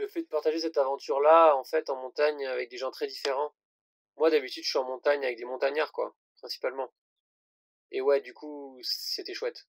le fait de partager cette aventure-là, en fait, en montagne avec des gens très différents. Moi, d'habitude, je suis en montagne avec des montagnards, quoi, principalement. Et ouais, du coup, c'était chouette.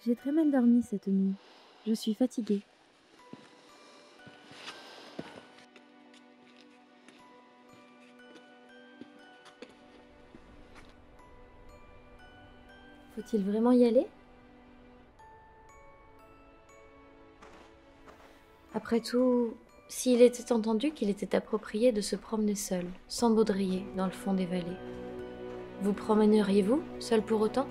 J'ai très mal dormi cette nuit. Je suis fatiguée. Faut-il vraiment y aller? Après tout, s'il était entendu qu'il était approprié de se promener seul, sans baudrier, dans le fond des vallées, vous promèneriez-vous, seul pour autant?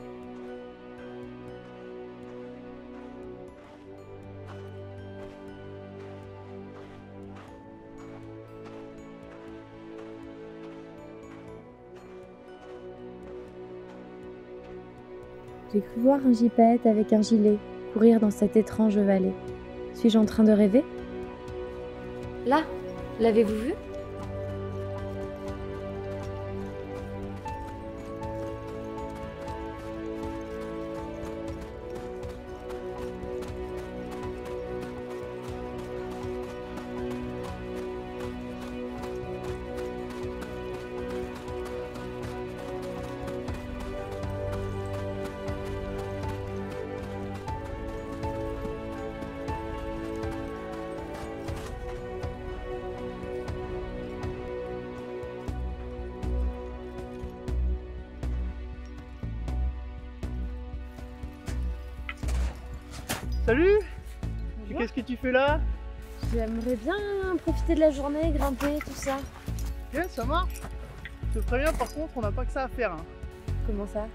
J'ai cru voir un gypaète avec un gilet courir dans cette étrange vallée. Suis-je en train de rêver? Là, l'avez-vous vu? Salut! Et qu'est-ce que tu fais là? J'aimerais bien profiter de la journée, grimper, tout ça. Ok, ça marche. Je te préviens, par contre, on n'a pas que ça à faire. Hein. Comment ça?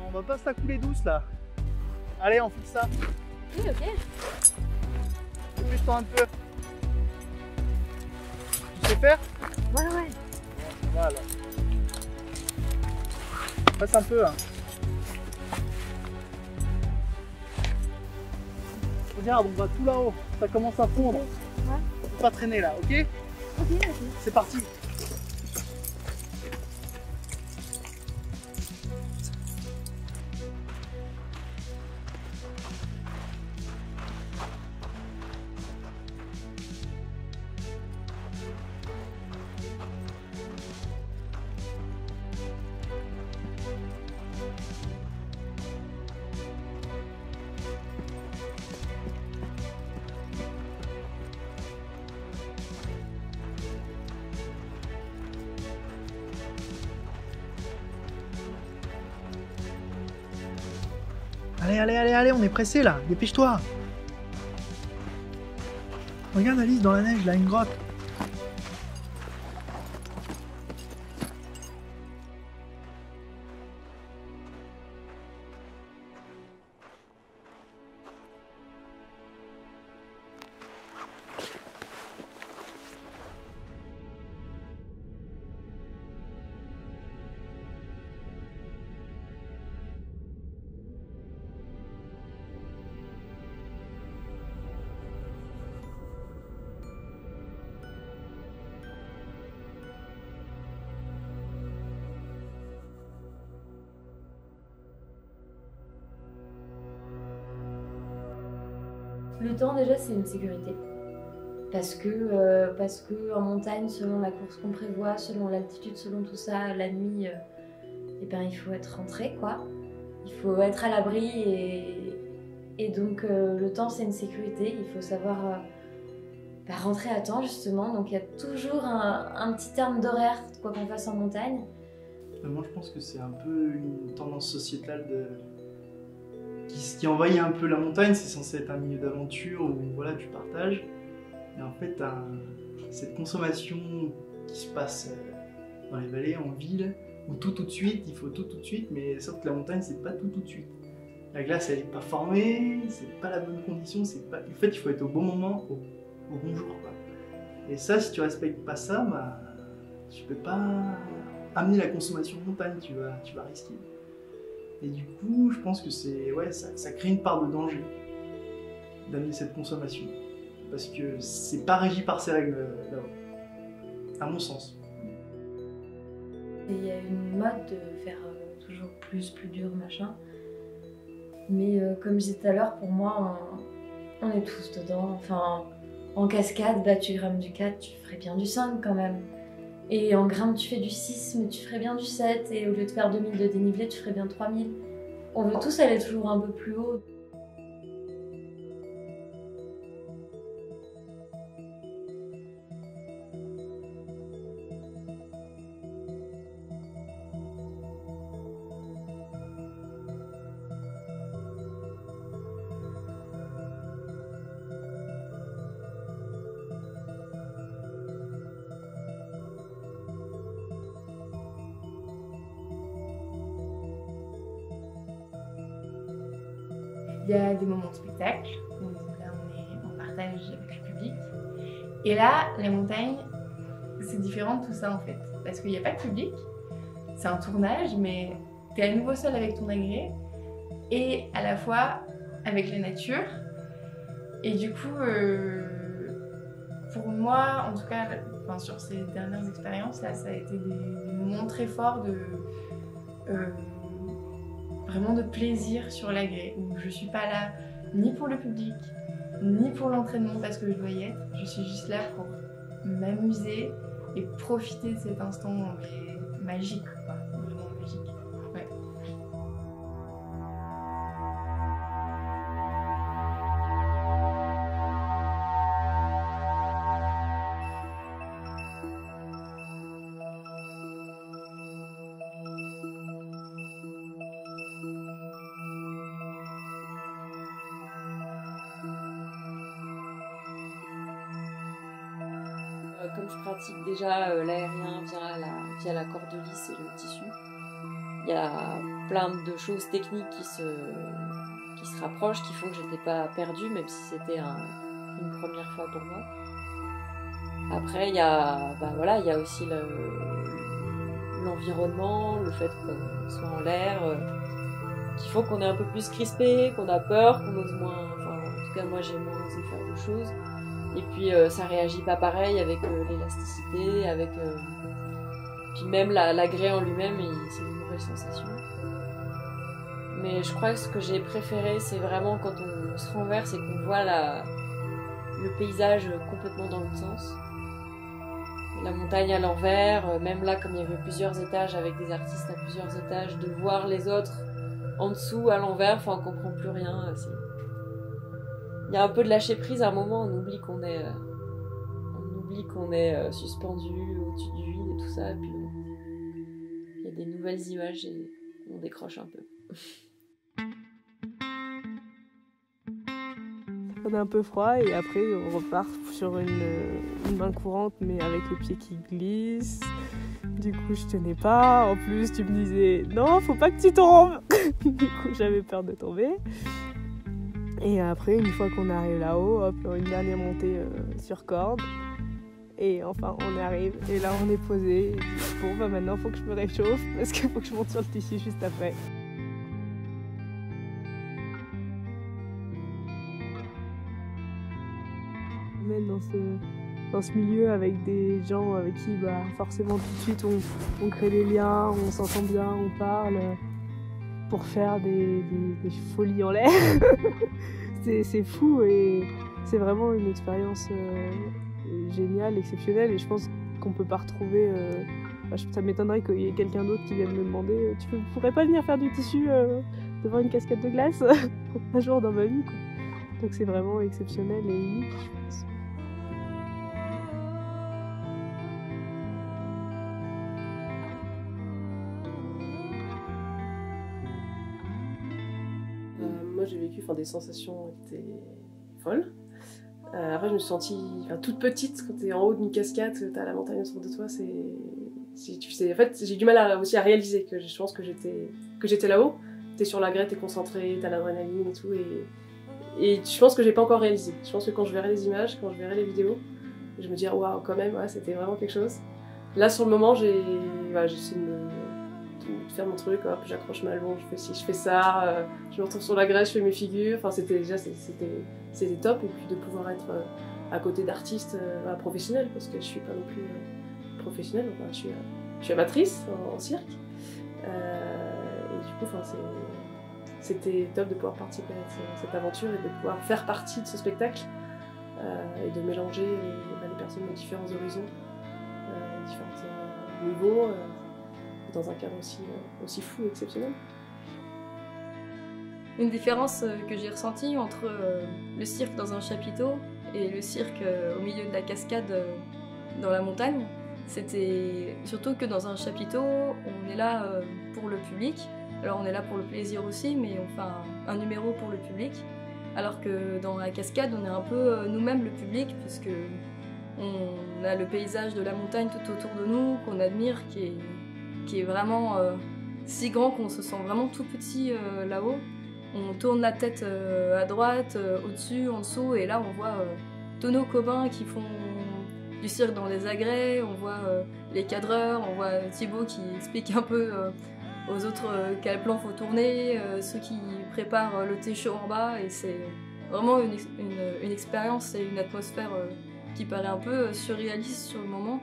On va pas se la couler douce là. Allez, on fixe ça. Oui, ok. Dépêche-toi un peu. Tu sais faire? Ouais. Bon, ça va alors. Passe un peu. Hein. Regarde, on va tout là-haut. Ça commence à fondre. Ouais. Faut pas traîner là, ok? Ok. C'est parti. Allez, on est pressé là, dépêche-toi. Regarde Alice, dans la neige, là, une grotte. Le temps, déjà, c'est une sécurité. Parce que en montagne, selon la course qu'on prévoit, selon l'altitude, selon tout ça, la nuit, il faut être rentré, quoi. Il faut être à l'abri et donc le temps, c'est une sécurité. Il faut savoir rentrer à temps, justement. Donc il y a toujours un petit terme d'horaire, quoi qu'on fasse en montagne. Moi, je pense que c'est un peu une tendance sociétale qui envahit un peu la montagne. C'est censé être un milieu d'aventure où voilà, tu partages. Et en fait, t'as cette consommation qui se passe dans les vallées, en ville, où tout de suite, il faut tout de suite, mais sauf que la montagne, c'est pas tout de suite. La glace, elle est pas formée, c'est pas la bonne condition, c'est pas... En fait, il faut être au bon moment, au bon jour, quoi. Et ça, si tu respectes pas ça, bah, tu peux pas amener la consommation de montagne, tu vas risquer. Et du coup, je pense que c'est... Ouais, ça crée une part de danger d'amener cette consommation. Parce que c'est pas régi par ces règles là-haut, à mon sens. Il y a une mode de faire toujours plus dur, machin. Mais comme je disais tout à l'heure, pour moi, on est tous dedans. Enfin, en cascade, bah, tu grimpes du 4, tu ferais bien du 5 quand même. Et en grimpe, tu fais du 6, mais tu ferais bien du 7. Et au lieu de faire 2000 de dénivelé, tu ferais bien 3000. On veut tous aller toujours un peu plus haut. Il y a des moments de spectacle, où là on est en partage avec le public. Et là, la montagne, c'est différent de tout ça en fait. Parce qu'il n'y a pas de public, c'est un tournage, mais tu es à nouveau seul avec ton agré et à la fois avec la nature. Et du coup, pour moi, en tout cas, sur ces dernières expériences, là, ça a été des moments très forts de... vraiment de plaisir sur l'agré, où je suis pas là ni pour le public, ni pour l'entraînement parce que je dois y être, je suis juste là pour m'amuser et profiter de cet instant magique, quoi. Vraiment magique. Ouais. Comme je pratique déjà l'aérien via la corde lisse et le tissu, il y a plein de choses techniques qui se rapprochent, qui font que j'étais pas perdue, même si c'était une première fois pour moi. Après, il y a aussi l'environnement, le fait qu'on soit en l'air, qui font qu'on est un peu plus crispé, qu'on a peur, qu'on ose moins... Enfin, en tout cas, moi, j'ai moins osé faire de choses. Et puis ça réagit pas pareil avec l'élasticité, avec puis même l'agré en lui-même, c'est une nouvelle sensation. Mais je crois que ce que j'ai préféré, c'est vraiment quand on se renverse et qu'on voit le paysage complètement dans l'autre sens. La montagne à l'envers, même là comme il y avait plusieurs étages avec des artistes à plusieurs étages, de voir les autres en dessous à l'envers, enfin on comprend plus rien. Il y a un peu de lâcher prise à un moment, on oublie qu'on est suspendu au-dessus du vide et tout ça, et puis il y a des nouvelles images et on décroche un peu. On a un peu froid et après on repart sur une main courante mais avec les pieds qui glissent. Du coup je tenais pas, en plus tu me disais non faut pas que tu tombes. Du coup j'avais peur de tomber. Et après, une fois qu'on arrive là-haut, hop, une dernière montée sur corde. Et enfin, on arrive. Et là, on est posé. Bon, bah maintenant, il faut que je me réchauffe parce qu'il faut que je monte sur le tissu juste après. On est dans ce milieu avec des gens avec qui, bah, forcément, tout de suite, on crée des liens, on s'entend bien, on parle. Pour faire des folies en l'air. c'est fou et c'est vraiment une expérience géniale, exceptionnelle, et je pense qu'on peut pas retrouver. Ça m'étonnerait qu'il y ait quelqu'un d'autre qui vienne me demander tu pourrais pas venir faire du tissu devant une cascade de glace un jour dans ma vie, quoi. Donc c'est vraiment exceptionnel et unique, je pense. Moi j'ai vécu des sensations qui étaient folles. Après je me suis sentie toute petite quand t'es en haut d'une cascade, t'as la montagne autour de toi, en fait j'ai du mal aussi à réaliser que je pense que j'étais là-haut. T'es sur la grève, t'es concentré, t'as l'adrénaline et tout, et je pense que j'ai pas encore réalisé. Je pense que quand je verrai les images, quand je verrai les vidéos, je me dirai waouh, quand même, ouais, c'était vraiment quelque chose. Là sur le moment j'essaie de faire mon truc, hop, j'accroche ma longe, je fais ça, je me retrouve sur la grève, je fais mes figures, c'était top, et puis de pouvoir être à côté d'artistes professionnels, parce que je suis pas non plus professionnelle, je suis amatrice en cirque, et du coup c'était top de pouvoir participer à cette aventure et de pouvoir faire partie de ce spectacle, et de mélanger les personnes de différents horizons, différents niveaux, dans un cadre aussi fou et exceptionnel. Une différence que j'ai ressentie entre le cirque dans un chapiteau et le cirque au milieu de la cascade dans la montagne, c'était surtout que dans un chapiteau, on est là pour le public. Alors on est là pour le plaisir aussi, mais on fait un numéro pour le public. Alors que dans la cascade, on est un peu nous-mêmes le public, puisque on a le paysage de la montagne tout autour de nous, qu'on admire, qui est vraiment si grand qu'on se sent vraiment tout petit là-haut. On tourne la tête à droite, au-dessus, en dessous, et là on voit tous nos copains qui font du cirque dans les agrès, on voit les cadreurs, on voit Thibaut qui explique un peu aux autres quel plan faut tourner, ceux qui préparent le thé chaud en bas, et c'est vraiment une expérience et une atmosphère qui paraît un peu surréaliste sur le moment.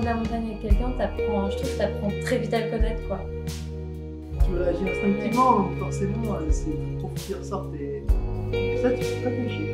De la montagne avec quelqu'un, je trouve que t'apprends très vite à le connaître, quoi. Tu réagis instinctivement, donc forcément, c'est trop qui ressortent et ça, tu peux pas cacher.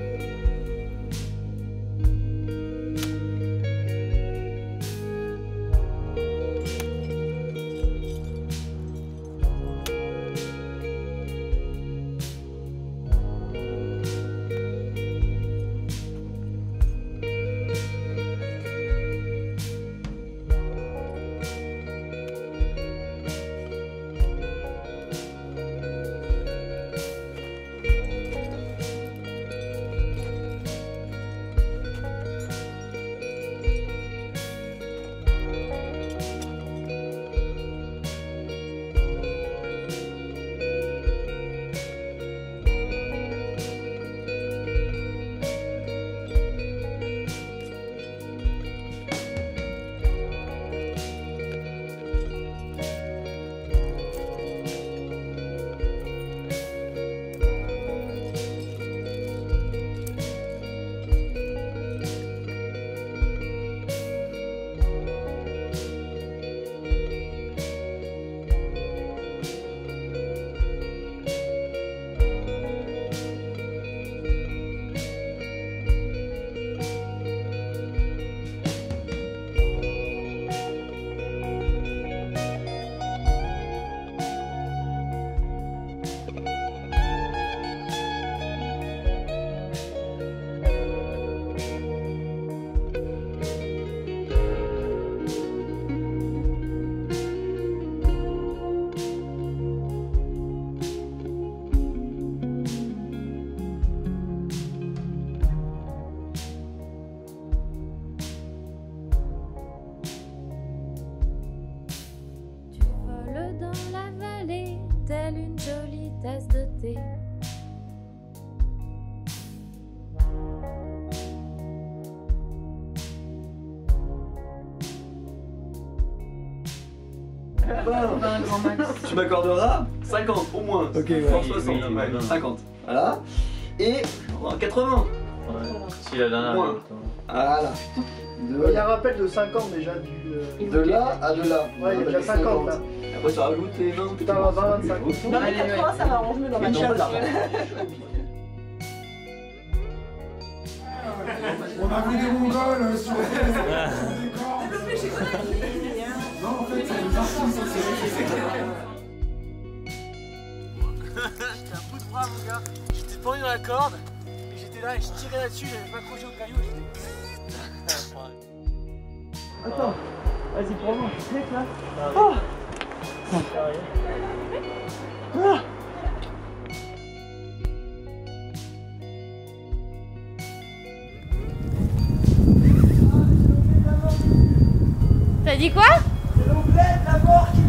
20 grand max. Tu m'accorderas 50 au moins. Ok, ouais. Voire 60, Oui, ouais, oui. 50. Voilà. Et 80. Ouais. Si la dernière. Moins. Voilà. Il y a un rappel de 50 déjà du. De là à de là. Ouais, il y a déjà 50 là. Après, tu rajoutes les 20. Putain, 20, 25. Non, mais 80, ça m'arrange mieux dans ma Inch'Allah. chambre. On a vu des Mongols sur des corps. Non, en fait, c'est les artistes, c'est J'étais un bout de bras, mon gars. J'étais pendu dans la corde. Et j'étais là et je tirais là-dessus. Je m'accrochais au caillou. Attends, vas-y, prends-moi. Tu sais, là. Oh. Ah. T'as dit quoi? C'est l'omelette, la mort qui